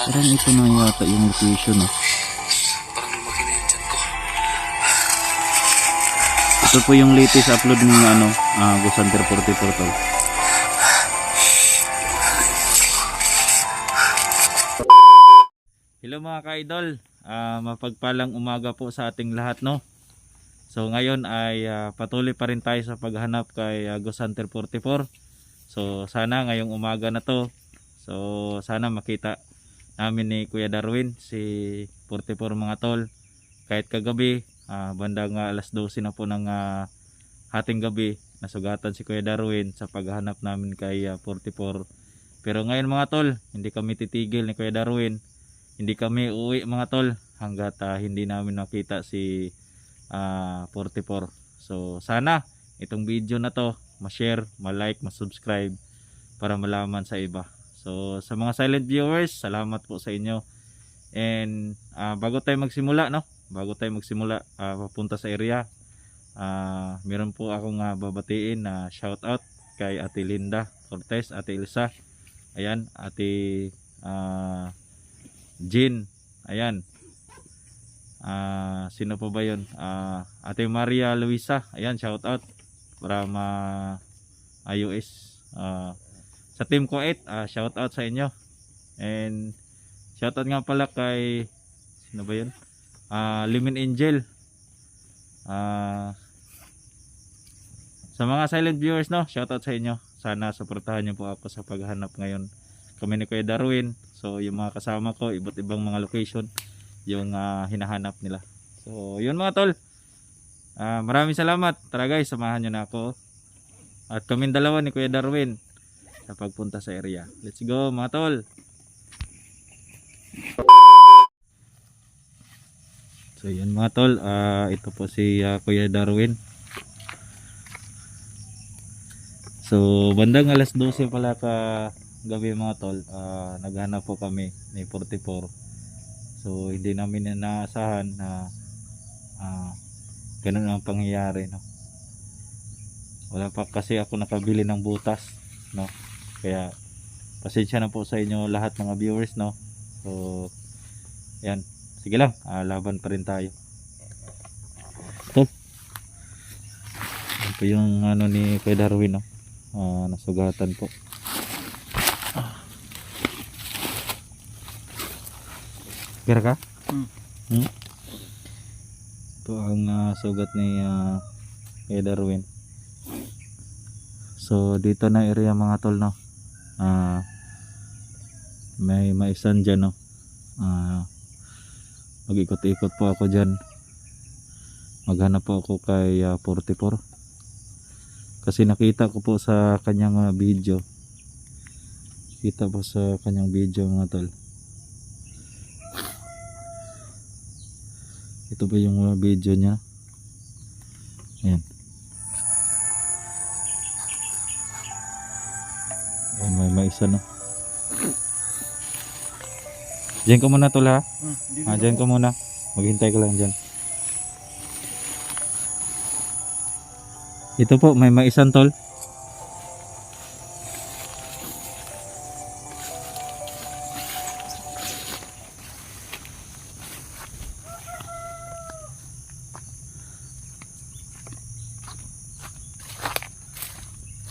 Parang ito na yata yung location, no? Parang lumaki na yung tiyan ko. Ito po yung latest upload ng Ghost Hunter 44 to. Hello mga ka-idol, mapagpalang umaga po sa ating lahat, no? So ngayon ay patuloy pa rin tayo sa paghanap kay Ghost Hunter 44. So sana ngayong umaga na to, so sana makita namin ni Kuya Darwin si 44 mga tol. Kahit kagabi, bandang alas 12 na po ng hating gabi, nasugatan si Kuya Darwin sa paghahanap namin kay 44. Pero ngayon mga tol, hindi kami titigil ni Kuya Darwin. Hindi kami uuwi mga tol hanggat hindi namin nakita si 44. So sana itong video na to ma-share, ma-like, ma-subscribe para malaman sa iba. So sa mga silent viewers, salamat po sa inyo. And bago tayo magsimula, no? Bago tayo magsimula papunta sa area, meron po akong babatiin na shout out kay Ate Linda Cortez, Ate Elsa, ayan, Ate Jean, ayan, sino pa ba yun, Ate Maria Luisa, ayan, shout out from iOS, sa team ko 8, shout out sa inyo. And shout out nga pala kay sino ba yun, Limin Angel, sa mga silent viewers, no, shout out sa inyo. Sana suportahan niyo po ako sa paghanap ngayon kami ni Kuya Darwin. So yung mga kasama ko, iba't ibang mga location yung hinahanap nila. So yun mga tol, maraming salamat. Tara guys, samahan nyo na ako at kaming dalawa ni Kuya Darwin sa pagpunta sa area. Let's go mga tol. So yun mga tol, ito po si Kuya Darwin. So bandang alas 12 pala ka gabi mga tol, naghanap po kami ni 44. So hindi namin inaasahan na ganun ang pangyayari, no? Wala pa kasi ako nakabili ng butas, no? Kaya pasensya na po sa inyo lahat mga viewers, no? So yan, sige lang, laban pa rin tayo. Ito po yung ni Kuya Darwin, no? Nasugatan po. Kira ka? Ito ang sugat ni Kuya Darwin. So dito na area mga tol, no? May maisan dyan, no? Mag-ikot-ikot po ako dyan. Maghanap po ako kay 44. Kasi nakita ko po sa kanyang video. Kita po sa kanyang video mga tol. Ito ba yung video niya? Ayan. Ayan, may maisa, no? Diyan ka muna tol, ha? Diyan ka muna. Maghintay ka lang dyan. Ito po, may maisan tol.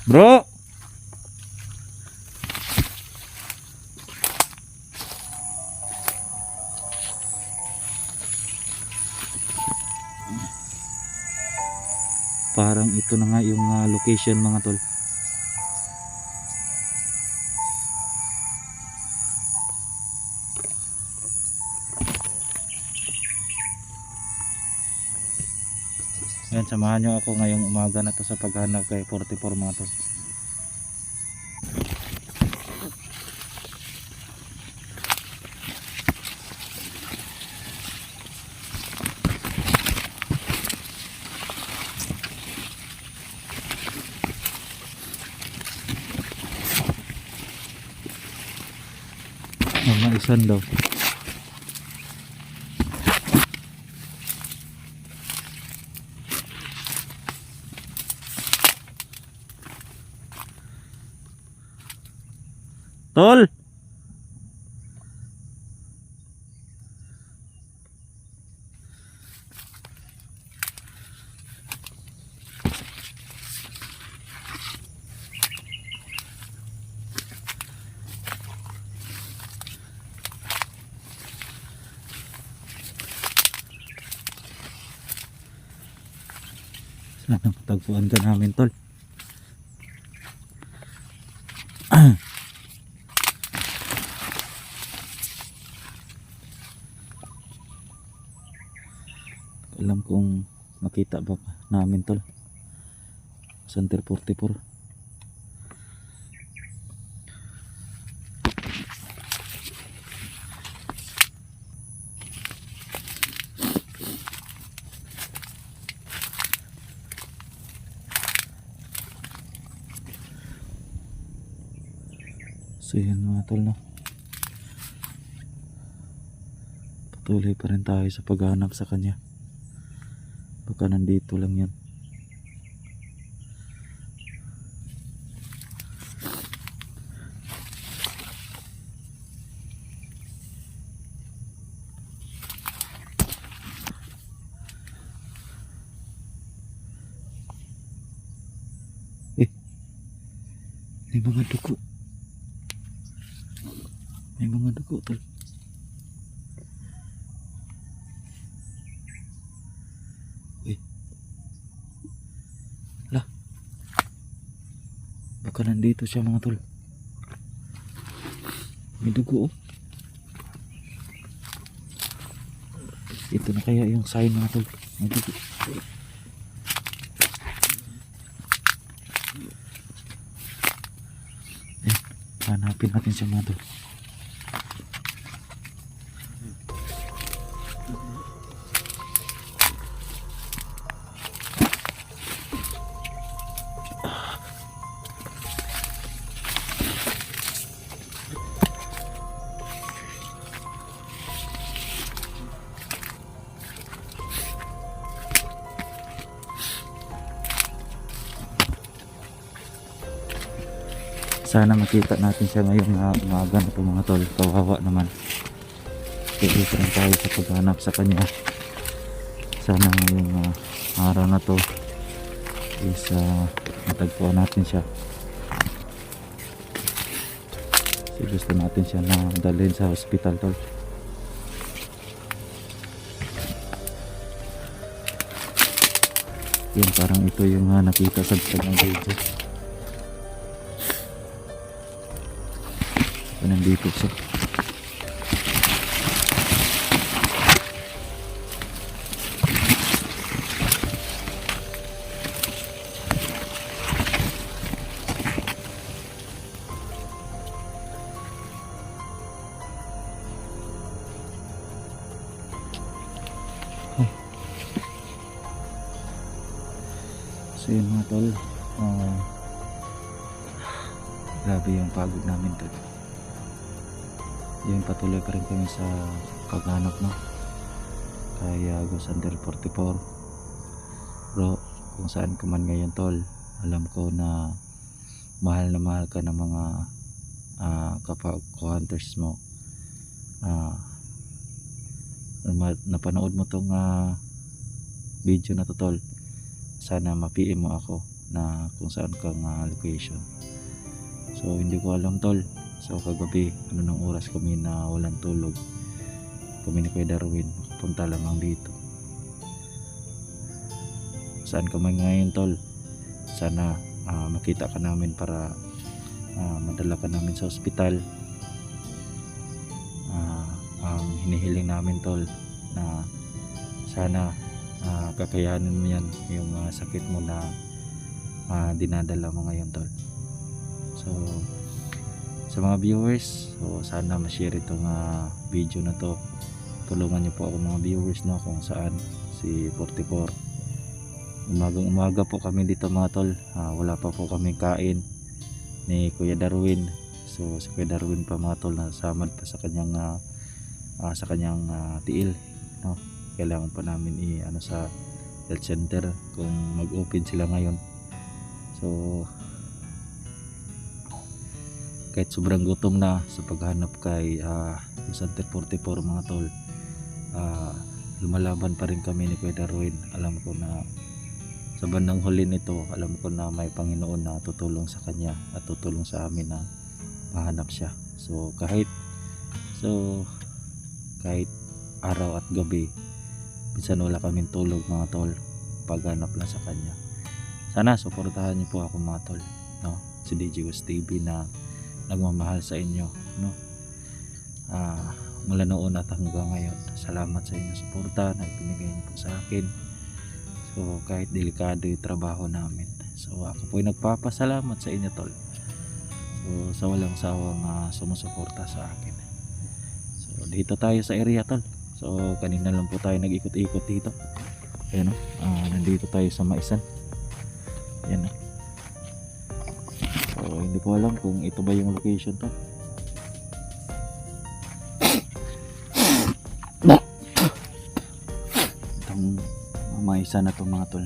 Bro, parang ito na nga yung location mga tol. Ayan, samahan nyo ako ngayong umaga na to sa paghanap kay 44 mga tol. Mga isan daw. Tol. Sana matagpuan ka namin tol. Alam kong makita ba namin tol. Center 44. So yun mga tol, no? Patuloy pa rin tayo sa paghahanap sa kanya. Baka nandito lang yan. May mga dugo. May mga dugo tol. Uy. Lah. Baka nandito siya mga tol. May dugo oh. Ito na kaya yung sign mga tol. May dugo. Hanapin natin siya mga tol. Sana makita natin siya ngayong umaga na ito mga tol. Kawawa naman. Tuloy pa rin tayo sa paghanap sa kanya. Sana ngayong araw na to is matagpuan natin siya. Kasi gusto natin siya na dalhin sa hospital tol. Yun, parang ito yung nakita sa ng video. Nandito siya. So yun mga tol, grabe yung pagod namin tol. Yung patuloy pa rin kami sa paghanap no kay Center 44. Bro, kung saan ka man ngayon tol, alam ko na mahal ka ng mga kapag-hunters mo. Napanood mo tong video na to tol, sana ma-PM mo ako na kung saan kang location. So hindi ko alam tol. So kagabi, nung oras kami na walang tulog, kami ni Kuya Darwin, punta lamang dito. Saan ka man ngayon tol, sana makita ka namin para madala ka namin sa ospital. Ang hinihiling namin tol na sana kakayanin mo yan yung sakit mo na dinadala mo ngayon tol. So sa mga viewers, so sana ma-share itong video na to. Tulungan niyo po ako mga viewers no, kung saan si 44. Umaga po kami dito mga tol. Wala pa po kami kain ni Kuya Darwin. So si Kuya Darwin pa mga tol, nasamad pa sa kanyang tiil no. Kailangan pa namin sa health center kung mag-open sila ngayon. So kahit sobrang gutom na sa paghanap kay Center 44 mga tol, lumalaban pa rin kami ni Kuya Darwin. Alam ko na sa bandang huli nito, alam ko na may Panginoon na tutulong sa kanya at tutulong sa amin na mahanap siya. So kahit araw at gabi, minsan wala kaming tulog mga tol, paghanap lang sa kanya. sana suportahan niyo po ako mga tol, no? Si DJ West TV na nagmamahal sa inyo, no? Mula noon at hanggang ngayon, salamat sa inyong suporta na ibinigay niyo po sa akin. So kahit delikado yung trabaho namin, so ako po ay nagpapasalamat sa inyo tol. So sa walang sawang sumusuporta sa akin. So dito tayo sa area tol. So kanina lang po tayo nag-ikot-ikot dito. Ayan, nandito tayo sa Maisan. Ayan. So hindi ko alam kung ito ba yung location to. Itong Maisan na to mga tol.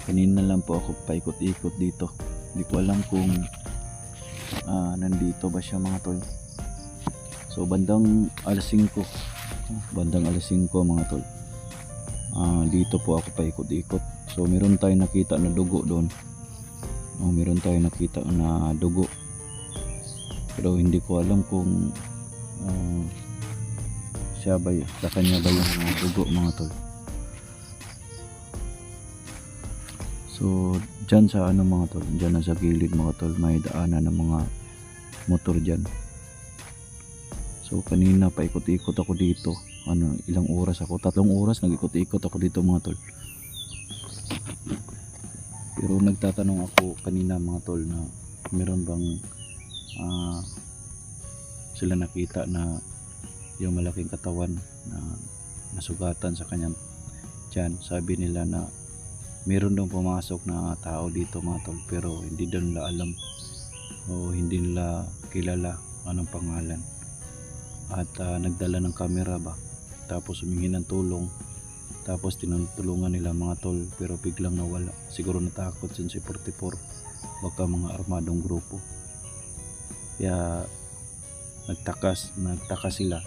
Kanina lang po ako paikot-ikot dito. Hindi ko alam kung nandito ba siya mga tol. So bandang alas 5 mga tol, dito po ako paikot-ikot. So meron tayong nakita na dugo doon. Meron tayong nakita na dugo, pero hindi ko alam kung siya ba, sa kanya ba yung dugo mga tol. So dyan sa mga tol, dyan na sa gilid mga tol, may daanan ng mga motor dyan. So kanina paikot-ikot ako dito. Ilang oras ako? 3 oras nag-ikot-ikot ako dito mga tol. Pero nagtatanong ako kanina mga tol na meron bang sila nakita na yung malaking katawan na nasugatan sa kanyang tiyan. Sabi nila na meron daw pumasok na tao dito mga tol, pero hindi daw nila alam o hindi nila kilala anong pangalan. At nagdala ng camera ba, tapos humingi ng tulong, tapos tinutulungan nila mga tol, pero biglang nawala. Siguro natakot si 44, baka mga armadong grupo. Kaya nagtaka sila,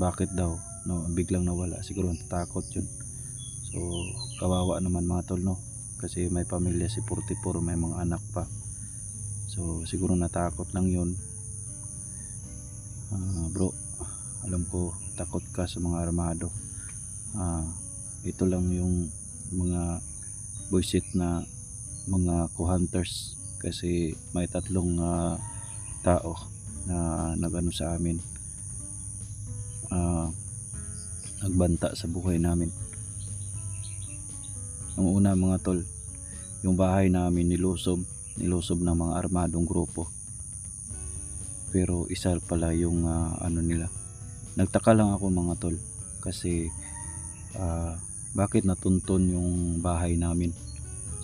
bakit daw biglang nawala. Siguro natakot yun. So kawawa naman mga tol, no? Kasi may pamilya si 44, may mga anak pa. So siguro natakot lang yun. Bro, alam ko takot ka sa mga armado. Ito lang yung mga buisit na mga co-hunters, kasi may 3 tao na nagano sa amin, nagbanta sa buhay namin. Ang una mga tol, yung bahay namin nilusob ng mga armadong grupo. Pero isa pala yung nila. Nagtaka lang ako mga tol, kasi bakit natunton yung bahay namin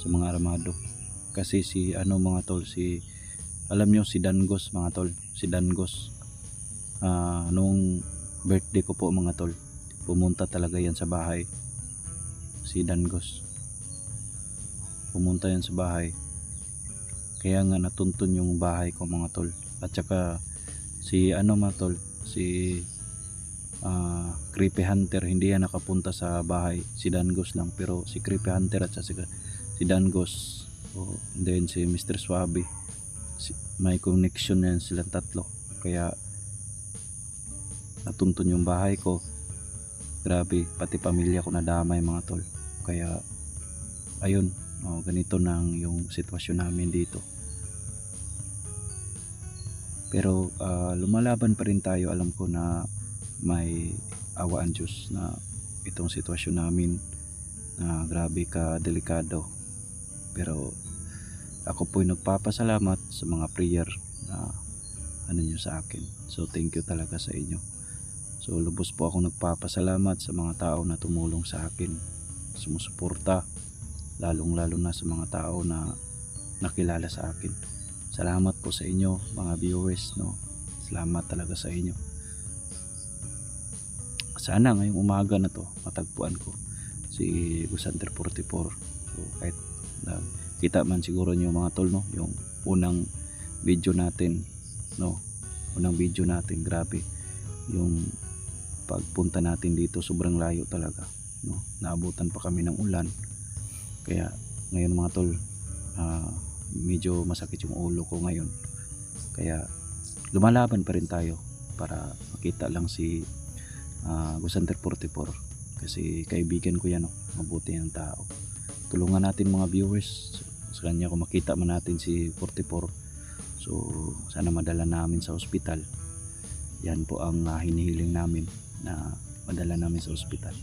sa mga armado. Kasi si mga tol, alam nyo si Dangos mga tol, si Dangos, nung birthday ko po mga tol, pumunta talaga yan sa bahay. Si Dangos pumunta yan sa bahay, kaya nga natuntun yung bahay ko mga tol. At saka si mga tol, si Creepy Hunter, hindi yan nakapunta sa bahay, si Dangos lang. Pero si Creepy Hunter at saka si Dangos, and then si Mr. Suave, may connection yan silang 3, kaya natuntun yung bahay ko. Grabe, pati pamilya ko nadamay mga tol. Kaya ayun, ganito nang yung sitwasyon namin dito. Pero lumalaban pa rin tayo. Alam ko na may awa ang Diyos na itong sitwasyon namin na grabe ka delikado. Pero ako po'y nagpapasalamat sa mga prayer na nyo sa akin. So thank you talaga sa inyo. So lubos po ako nagpapasalamat sa mga tao na tumulong sa akin, sumusuporta, lalong lalo na sa mga tao na nakilala sa akin. Salamat po sa inyo mga viewers, no? Salamat talaga sa inyo. Sana ngayong umaga na to matagpuan ko si Gusanter 44. So kahit kita man siguro niyo mga tol, no, yung unang video natin, no, unang video natin, grabe yung pagpunta natin dito, sobrang layo talaga, no, naabutan pa kami ng ulan. Kaya ngayon mga tol, medyo masakit yung ulo ko ngayon, kaya lumalaban pa rin tayo para makita lang si Gusanter 44, kasi kaibigan ko yan, no, mabuti ang tao. tulungan natin mga viewers. Sa kanya kung makita man natin si 44, so sana madala namin sa ospital. Yan po ang hinihiling namin, na madala namin sa ospital.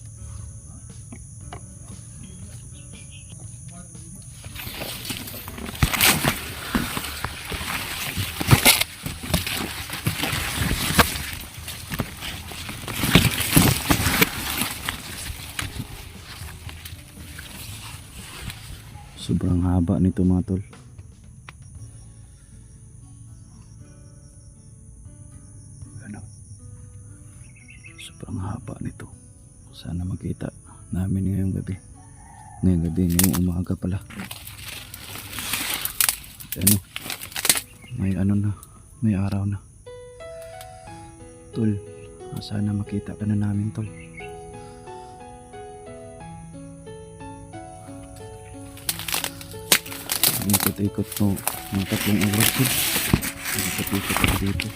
Sobrang haba nito mga tol. Ano? Sobrang haba nito. Sana makita namin ngayong gabi. Ngayong umaga pala. Ano? May ano na. May araw na. Tol, sana makita ka na namin tol. Ikot-ikot mo ng 3 oras yun. Ikot-ikot ako dito.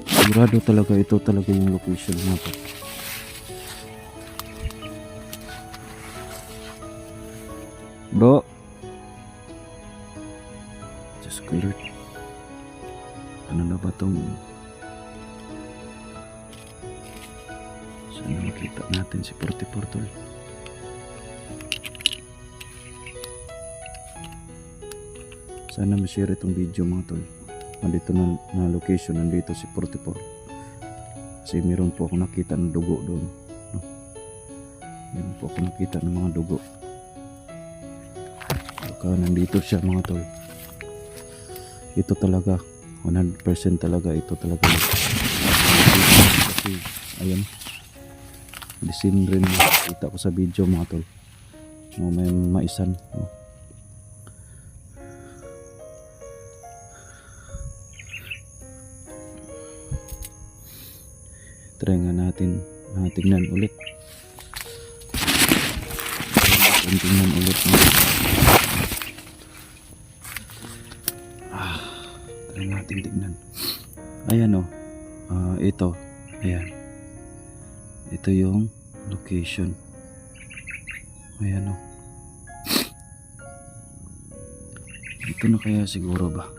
Sigurado talaga ito talaga yung location natin. Bro, Diyos ko Lord, ano na ba itong sana makita natin si 44 tol. Sana ma-share itong video mga tol. Nandito na location, nandito si 44. Kasi meron po ako nakita ng dugo doon. No? Meron po ako nakita ng mga dugo. Baka nandito siya mga tol. Ito talaga, 100% talaga, ito talaga. Kasi, ayan. Disin rin kita ko sa video mga tol. May maisan. No? Try nga natin tingnan ulit. Tingnan ulit. Try natin tingnan. Ayan o. Ito. Ayan. Ito yung location. Ayan o. Ito na kaya siguro ba?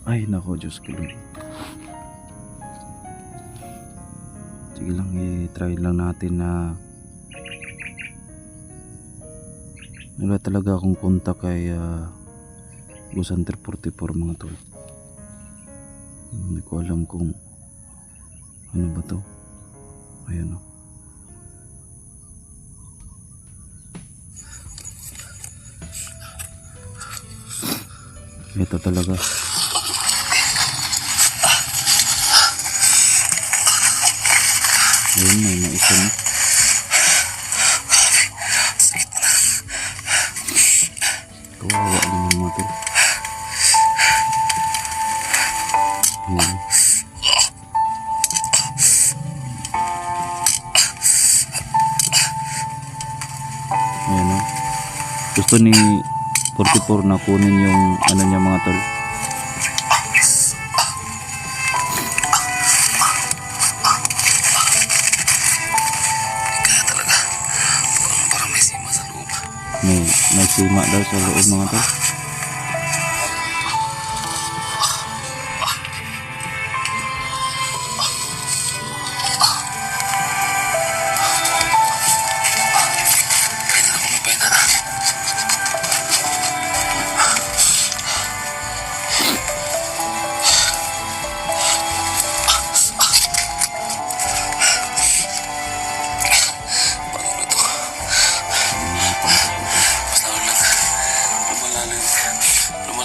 Ay nako, Diyos ko Lord. Sige lang, i-try lang natin na wala talaga akong kontak kay GoCenter 44 mga tol. Hindi ko alam kung ano ba to. Ayan o. Ito talaga. Ayun, may naisa na. Kawawa naman mga tol. Ayun. Ayan o. Gusto ni 44 na kunin yung ano niya mga tol. May sima daw sa loob mga tol.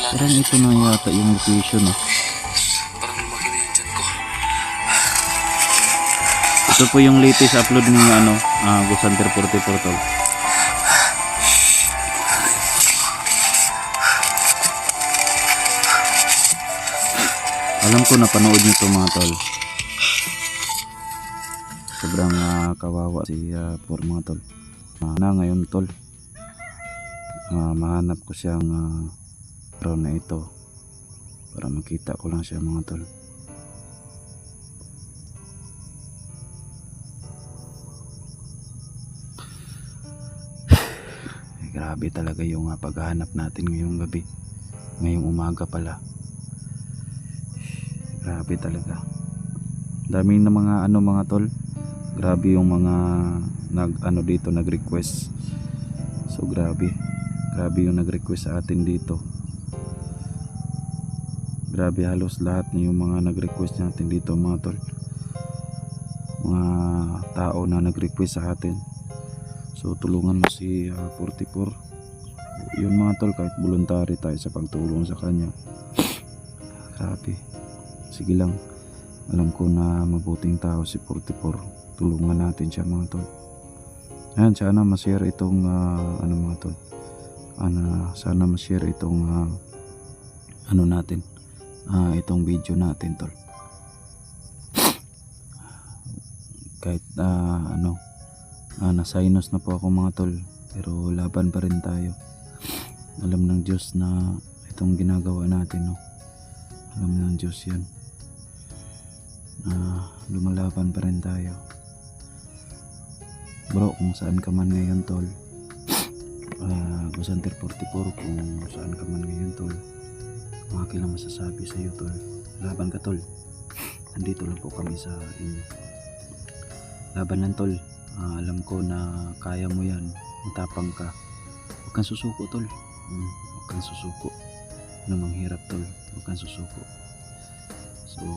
Parang ito na yata yung location oh. Parang lumaki na yung tiyan ko. Ito po yung latest upload ng GoCenter 44 tol. Alam ko napanood nyo to mga tol. Sobrang kawawa si por mga tol. Ngayon tol, mahanap ko siyang araw na ito para makita ko lang siya mga tol. Grabe talaga yung paghahanap natin ngayong gabi. Ngayong umaga pala. Grabe talaga. Dami na mga tol. Grabe yung mga dito nag-request. So grabe. Grabe yung nag-request sa atin dito. Grabe halos lahat na yung mga nag-request natin dito mga tol. Mga tao na nag-request sa atin. So tulungan mo si 44. Yun mga tol, kahit voluntary tayo sa pagtulong sa kanya. Grabe. Sige lang. Alam ko na mabuting tao si 44. Tulungan natin siya mga tol. Ayan, sana ma-share itong mga tol. Sana ma-share itong natin. Itong video natin tol. Kahit na-sinus na po ako mga tol, pero laban pa rin tayo. Alam ng Diyos na itong ginagawa natin, no? Alam ng Diyos yan. Lumalaban pa rin tayo. Bro, kung saan ka man ngayon tol, Gusanter 44, kung saan ka man ngayon tol, mga kilang masasabi sa iyo tol, laban ka tol. Nandito lang po kami sa inyo. Laban lang tol. Alam ko na kaya mo yan. Matapang ka. Huwag kang susuko tol. Huwag kang susuko. Namang hirap tol. Huwag kang susuko. So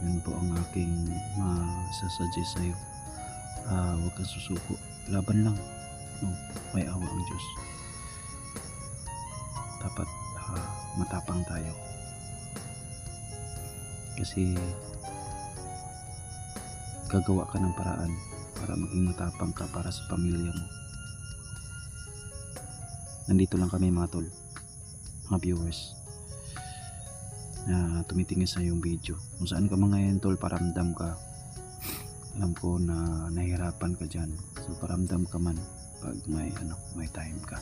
yun po ang aking masasuggest sa iyo. Huwag kang susuko. Laban lang. No, may awa ang Diyos. Dapat matapang tayo. Kasi gagawa ka ng paraan para maging matapang ka para sa pamilya mo. Nandito lang kami mga tol, mga viewers, na tumitingin sa yung video. Kung saan ka mga ngayon tol, paramdam ka. Alam ko na nahihirapan ka dyan. So paramdam ka man pag may time ka.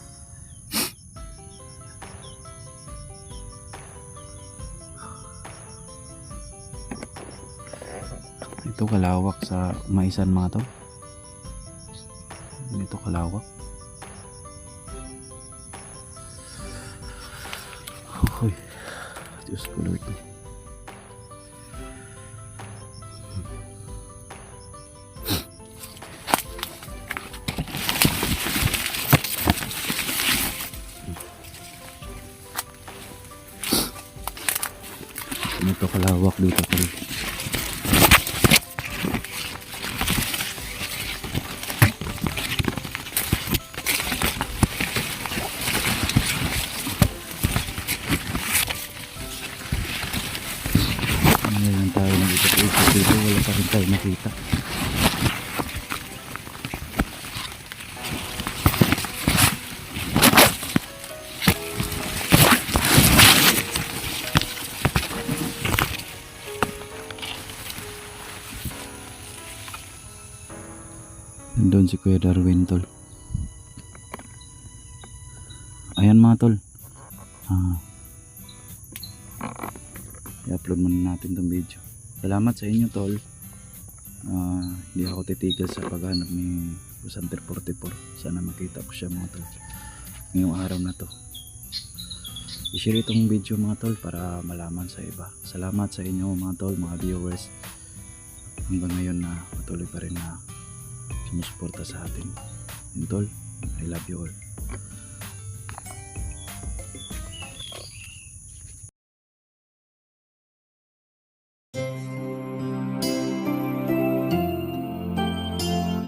Ito kalawak sa maisan mga tol. Ito kalawak. Uy, Diyos ko Lord. Ito kalawak dito tol. Ngayon tayo nag-ikot-ikot dito, wala pa rin tayo nakita. Nandun si Kuya Darwin tol. Ayan mga tol. I-upload muna natin tong video. Salamat sa inyo tol. Hindi ako titigil sa paghanap ni Gusanter 44. Sana makita ko siya mga tol ngayong araw na to. I-share itong video mga tol para malaman sa iba. Salamat sa inyo mga tol, mga viewers. Hanggang ngayon na patuloy pa rin na sumusuporta sa atin. Yun tol, I love you all.